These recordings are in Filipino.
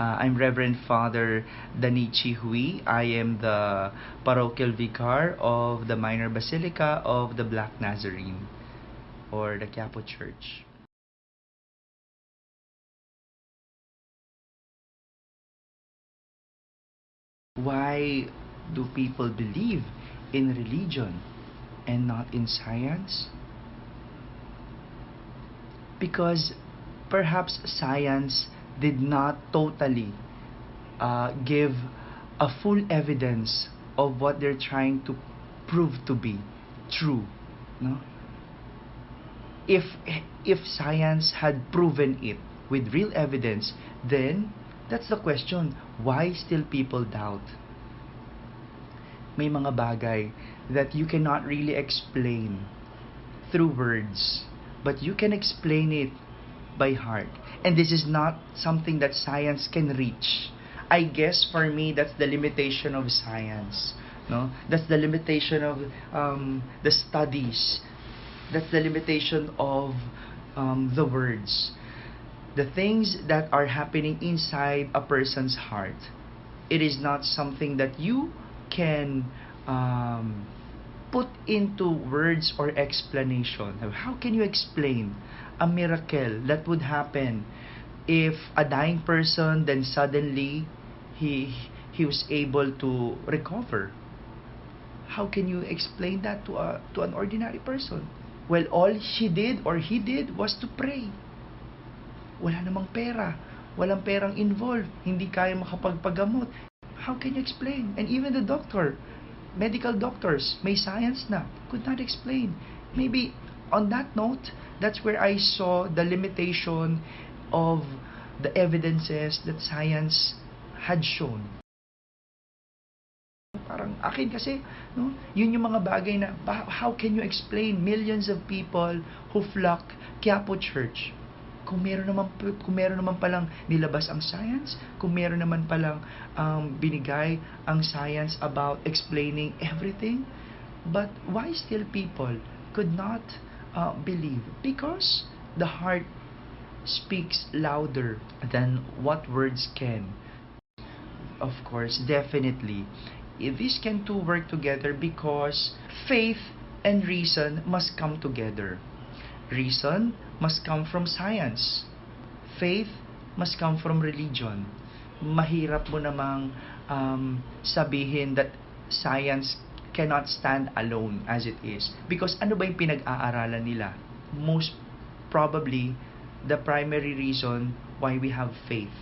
I'm Reverend Father Danichi Hui. I am the Parochial Vicar of the Minor Basilica of the Black Nazarene, or the Quiapo Church. Why do people believe in religion and not in science? Because perhaps science did not totally give a full evidence of what they're trying to prove to be true. No? If science had proven it with real evidence, then that's the question. Why still people doubt? May mga bagay that you cannot really explain through words, but you can explain it by heart. And this is not something that science can reach. I guess for me, that's the limitation of science. No? That's the limitation of the studies. That's the limitation of the words. The things that are happening inside a person's heart. It is not something that you can put into words or explanation. How can you explain a miracle that would happen if a dying person then suddenly he was able to recover? How can you explain that to an ordinary person? Well, all she did or he did was to pray. Wala namang pera. Walang perang involved. Hindi kaya makapagpagamot. How can you explain? And even the doctor, medical doctors, may science na, could not explain. Maybe on that note, that's where I saw the limitation of the evidences that science had shown. Parang akin kasi, no, yun yung mga bagay na, how can you explain millions of people who flock Quiapo Church? Kung meron naman palang nilabas ang science, kung meron naman palang binigay ang science about explaining everything, but why still people could not believe? Because the heart speaks louder than what words can. Of course, definitely, these can two work together because faith and reason must come together. Reason must come from science. Faith must come from religion. Mahirap mo namang sabihin that science cannot stand alone as it is. Because ano ba yung pinag-aaralan nila? Most probably, the primary reason why we have faith.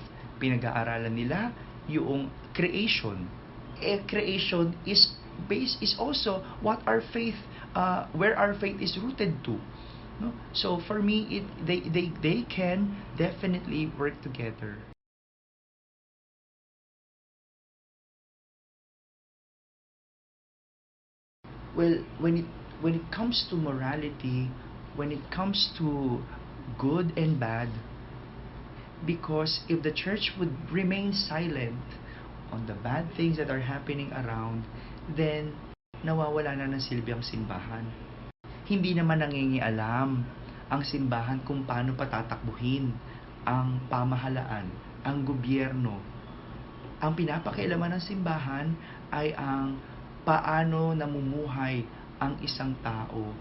Pinag-aaralan nila yung creation. Creation is also what our faith, where our faith is rooted to. No? So for me, they can definitely work together. Well, when it comes to morality, when it comes to good and bad, because if the church would remain silent on the bad things that are happening around, then nawawala na ng silbi ang simbahan. Hindi naman nangingialam ang simbahan kung paano patatakbuhin ang pamahalaan, ang gobyerno. Ang pinapakialaman ng simbahan ay ang paano namumuhay ang isang tao.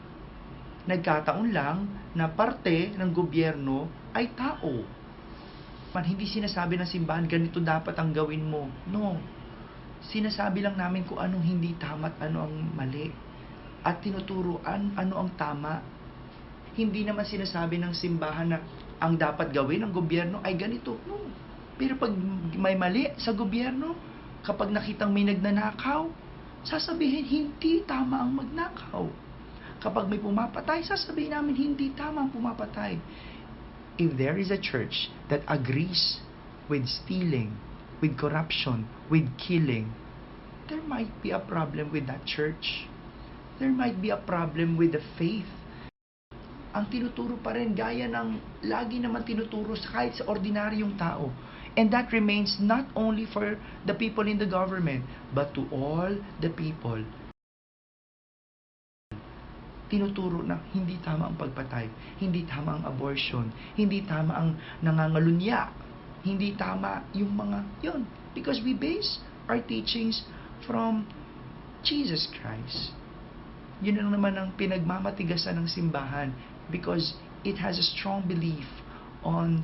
Nagkataon lang na parte ng gobyerno ay tao. Hindi sinasabi ng simbahan, ganito dapat ang gawin mo. No. Sinasabi lang namin kung anong hindi tama at ano ang mali. At tinuturuan ano ang tama. Hindi naman sinasabi ng simbahan na ang dapat gawin ng gobyerno ay ganito. No. Pero pag may mali sa gobyerno, kapag nakitang may nagnanakaw, sasabihin hindi tama ang magnakaw. Kapag may pumapatay, sasabihin namin hindi tama ang pumapatay. If there is a church that agrees with stealing, with corruption, with killing, there might be a problem with that church. There might be a problem with the faith. Ang tinuturo pa rin gaya ng lagi naman tinuturo kahit sa ordinaryong tao. And that remains not only for the people in the government, but to all the people. Tinuturo na hindi tama ang pagpatay, hindi tama ang abortion, hindi tama ang nangangalunya, hindi tama yung mga yun. Because we base our teachings from Jesus Christ. Yun lang naman ang pinagmamatigasan ng simbahan because it has a strong belief on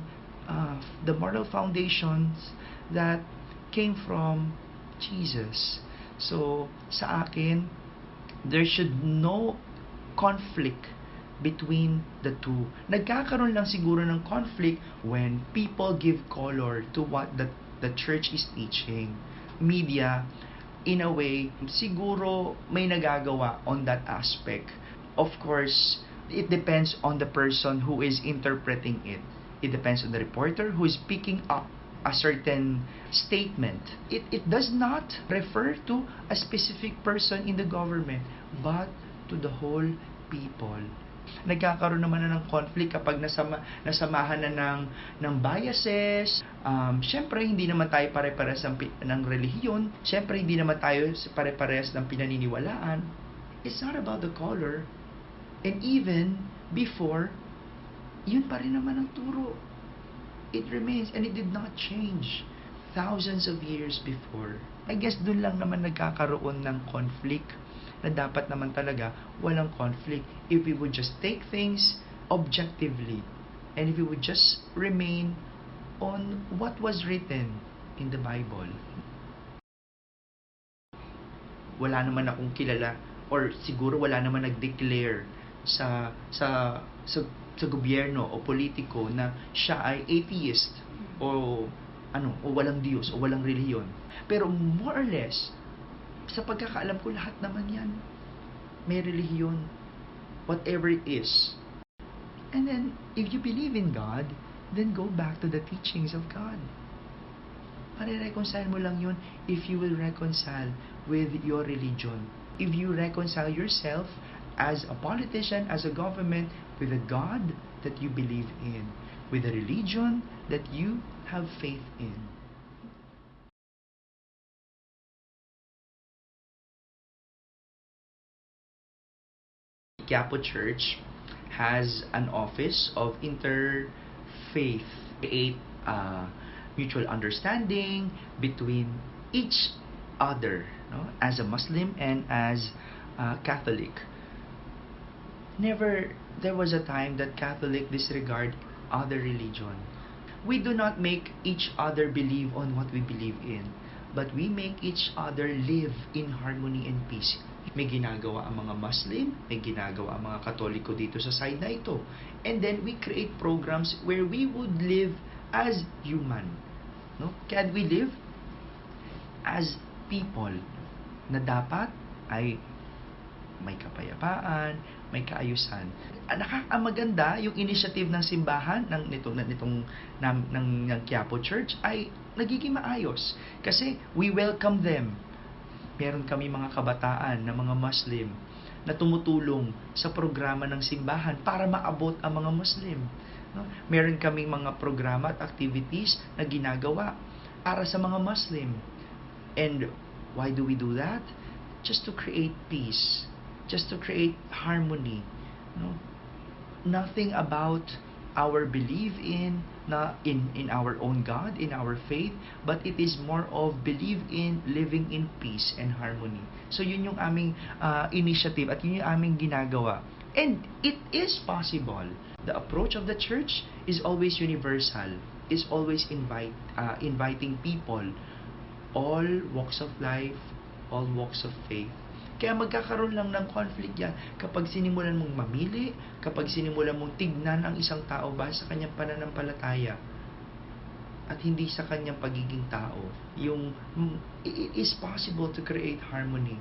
the moral foundations that came from Jesus. So, sa akin, there should no conflict between the two. Nagkakaroon lang siguro ng conflict when people give color to what the church is teaching. Media, in a way, siguro may nagagawa on that aspect. Of course, it depends on the person who is interpreting it. It depends on the reporter who is picking up a certain statement. It does not refer to a specific person in the government, but to the whole people. Nagkakaroon naman na ng conflict kapag nasamahan na ng biases. Syempre, hindi naman tayo pare-parehas ng relihiyon. Syempre, hindi naman tayo pare-parehas ng pinaniniwalaan. It's not about the color. And even before, yun pa rin naman ang turo. It remains and it did not change thousands of years before. I guess dun lang naman nagkakaroon ng conflict na dapat naman talaga walang conflict if we would just take things objectively and if we would just remain on what was written in the Bible. Wala naman akong kilala or siguro wala naman nag-declare sa gobyerno o politiko na siya ay atheist o walang Diyos o walang relihiyon. Pero more or less, sa pagkakaalam ko lahat naman yan may relihiyon, whatever it is. And then, if you believe in God, then go back to the teachings of God. Pare-reconcile mo lang yun if you will reconcile with your religion. If you reconcile yourself as a politician, as a government, with a God that you believe in, with a religion that you have faith in. Quiapo Church has an office of Interfaith, create mutual understanding between each other, no? As a Muslim and as Catholic. Never there was a time that Catholic disregard other religion. We do not make each other believe on what we believe in, but we make each other live in harmony and peace. May ginagawa ang mga Muslim, may ginagawa ang mga Katoliko dito sa side na ito. And then we create programs where we would live as human. No? Can we live as people na dapat ay may kapayapaan, may kaayusan. Maganda yung initiative ng simbahan ng Quiapo Church ay nagiging maayos kasi we welcome them. Meron kami mga kabataan na mga Muslim na tumutulong sa programa ng simbahan para maabot ang mga Muslim. No? Meron kaming mga programa at activities na ginagawa para sa mga Muslim. And why do we do that? Just to create peace. Just to create harmony. No? Nothing about our belief in our own God, in our faith, but it is more of believe in living in peace and harmony. So yun yung aming initiative at yun yung aming ginagawa. And it is possible. The approach of the church is always universal, is always inviting people, all walks of life, all walks of faith. Kaya magkakaroon lang ng conflict yan kapag sinimulan mong mamili, kapag sinimulan mong tignan ang isang tao ba sa kanyang pananampalataya at hindi sa kanyang pagiging tao. It is possible to create harmony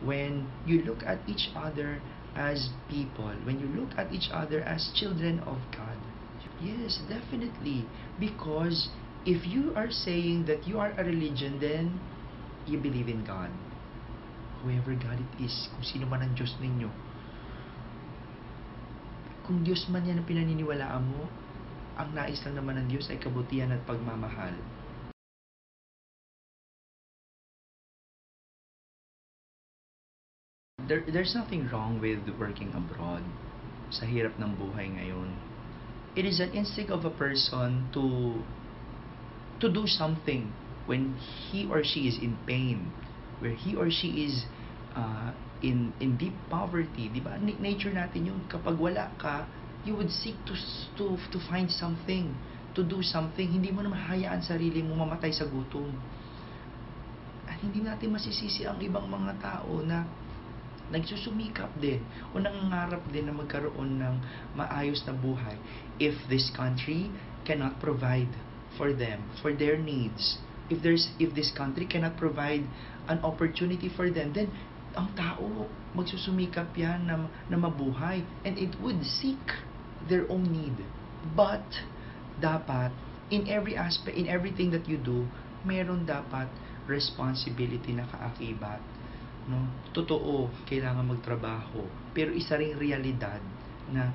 when you look at each other as people, when you look at each other as children of God. Yes, definitely. Because if you are saying that you are a religion, then you believe in God. Whoever God it is, kung sino man ang Diyos ninyo. Kung Diyos man yan ang pinaniniwalaan mo, ang nais lang naman ng Diyos ay kabutihan at pagmamahal. There's nothing wrong with working abroad sa hirap ng buhay ngayon. It is an instinct of a person to to do something when he or she is in pain, where he or she is in deep poverty, di ba? Nature natin yun. Kapag wala ka, you would seek to find something, to do something. Hindi mo naman hayaan sarili mo mamatay sa gutom. At hindi natin masisisi ang ibang mga tao na nagsusumikap din o nangangarap din na magkaroon ng maayos na buhay if this country cannot provide for them, for their needs. If this country cannot provide an opportunity for them, then ang tao magsusumikap yan na mabuhay, and it would seek their own need. But dapat in every aspect, in everything that you do, meron dapat responsibility na kaakibat, no? Totoo, kailangan magtrabaho, pero isa ring realidad na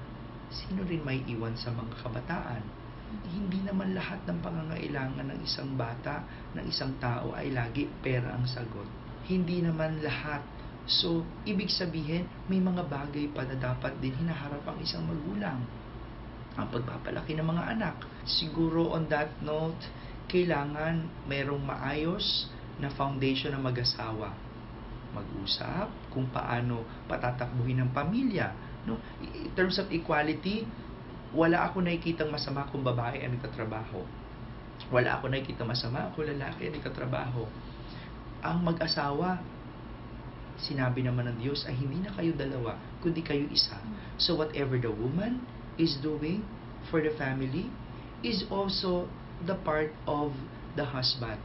sino rin may iwan sa mga kabataan. Hindi naman lahat ng pangangailangan ng isang bata, ng isang tao ay lagi pera ang sagot. Hindi naman lahat. So, ibig sabihin, may mga bagay pa na dapat din hinaharap ang isang magulang. Ang pagpapalaki ng mga anak. Siguro on that note, kailangan mayroong maayos na foundation ng mag-asawa. Mag-usap kung paano patatakbuhin ng pamilya. No? In terms of equality, wala ako nakikitang masama kung babae ang nagtatrabaho. Wala ako nakikitang masama kung lalaki ang nagtatrabaho. Ang mag-asawa, sinabi naman ng Diyos ay hindi na kayo dalawa, kundi kayo isa. So whatever the woman is doing for the family is also the part of the husband.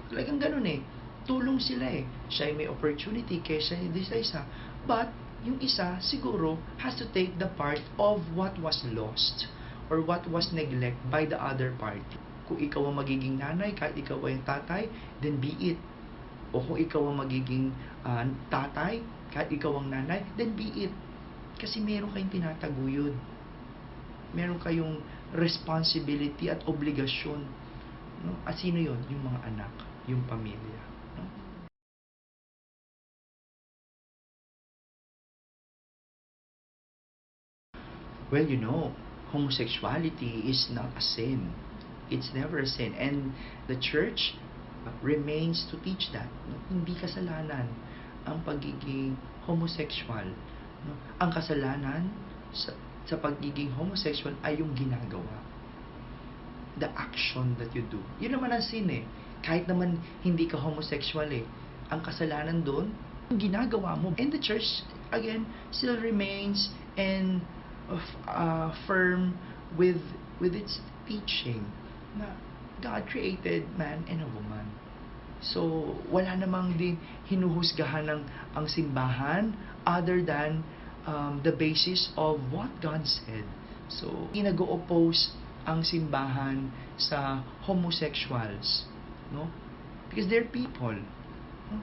Talagang ganun eh. Tulong sila eh. Siya ay may opportunity kaysa hindi sa isa. But yung isa siguro has to take the part of what was lost or what was neglected by the other party. Kung ikaw ang magiging nanay, kahit ikaw ay tatay, then be it. O kung ikaw ang magiging tatay, kahit ikaw ang nanay, then be it. Kasi meron kayong tinataguyod. Meron kayong responsibility at obligasyon. No? At sino yon? Yung mga anak, yung pamilya. No? Well, you know, homosexuality is not a sin. It's never a sin. And the church remains to teach that. No? Hindi kasalanan ang pagiging homosexual. No? Ang kasalanan sa pagiging homosexual ay yung ginagawa. The action that you do. Yun naman ang sin eh. Kahit naman hindi ka homosexual eh. Ang kasalanan doon, yung ginagawa mo. And the church, again, still remains and firm with its teaching na God created man and a woman. So, wala namang din hinuhusgahan ang simbahan other than the basis of what God said. So, nag-oppose ang simbahan sa homosexuals, no? Because they're people. No?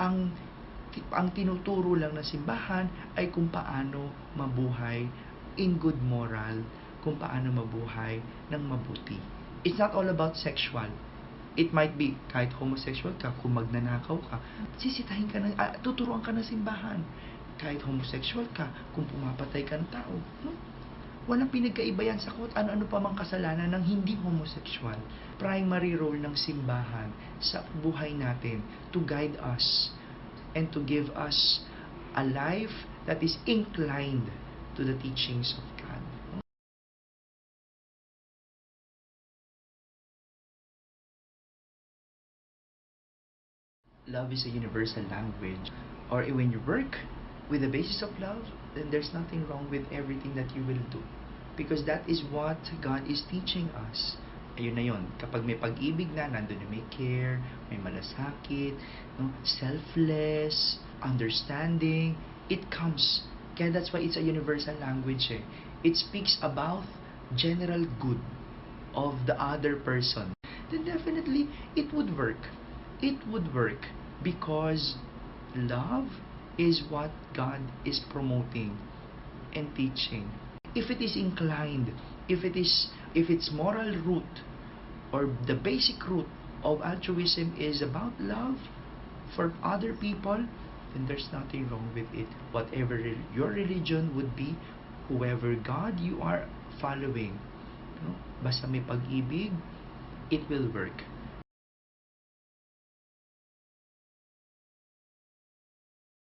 Ang tinuturo lang ng simbahan ay kung paano mabuhay in good moral, kung paano mabuhay ng mabuti. It's not all about sexual. It might be, kahit homosexual ka, kung magnanakaw ka, sisitahin ka na, tuturuan ka ng simbahan. Kahit homosexual ka, kung pumapatay ka ng tao. No? Walang pinagkaiba yan sa ano-ano pa mang kasalanan ng hindi homosexual. Primary role ng simbahan sa buhay natin to guide us and to give us a life that is inclined to the teachings of God. Love is a universal language. Or when you work with the basis of love, then there's nothing wrong with everything that you will do. Because that is what God is teaching us. Ayun na yun. Kapag may pag-ibig na, nandun na may care, may malasakit, no? Selfless, understanding, it comes. Kaya that's why it's a universal language eh. It speaks about general good of the other person. Then definitely, it would work. It would work because love is what God is promoting and teaching. If it is inclined, if its moral root or the basic root of altruism is about love for other people, then there's nothing wrong with it. Whatever your religion would be, whoever God you are following, no? Basta may pag-ibig, it will work.